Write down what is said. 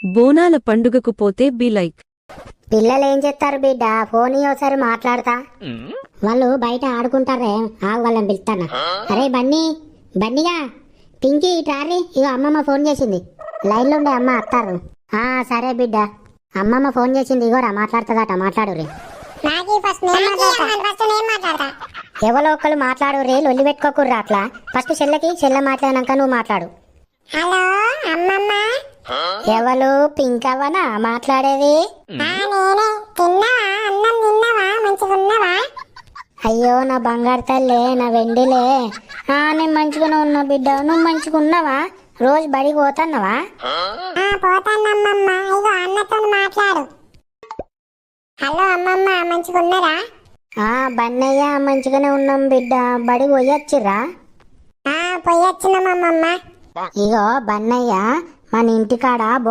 బోనాల పండుగకు పోతే బి లైక్. పిల్లలు ఏం చేస్తారు బిడ్డ? ఫోన్ ఒకసారి మాట్లాడతా. వాళ్ళు బయట ఆడుకుంటారే, ఆగు వాళ్ళని పిలుస్తాను. అరే బన్నీగా పింకీ ట్రారీ, ఇగో అమ్మమ్మ ఫోన్ చేసింది. లైన్లో ఉండే అమ్మ అత్తారు. సరే బిడ్డ, అమ్మమ్మ ఫోన్ చేసింది, ఇగోరా మాట్లాడుతుందట, మాట్లాడు రే. ఎవరో ఒకళ్ళు మాట్లాడు రే, లొల్లి పెట్టుకోకుర్రా అట్లా. ఫస్ట్ చెల్ల మాట్లాడినాక నువ్వు మాట్లాడు. హలో అమ్మమ్మ. ఎవరు? పింకవ్వనా మాట్లాడేది? నేనే. తిన్నావా? అన్నం తిన్నావా? మంచిగున్నావా? అయ్యో నా బంగారు తల్లే, నా వెండిలే. నేను మంచిగానే ఉన్నా బిడ్డ, నువ్వు మంచిగా ఉన్నావా? రోజు బడికి పోతున్నావా? పోతానమ్మమ్మ. ఇగో అన్నతో మాట్లాడు. హలో అమ్మమ్మ, మంచిగున్నారా? బన్నయ్య మంచిగానే ఉన్నాం బిడ్డ, బడికి పోయొచ్చిర్రా? పోయొచ్చినామమ్మమ్మ. ఇగో బన్నయ్య మన ఇంటికాడ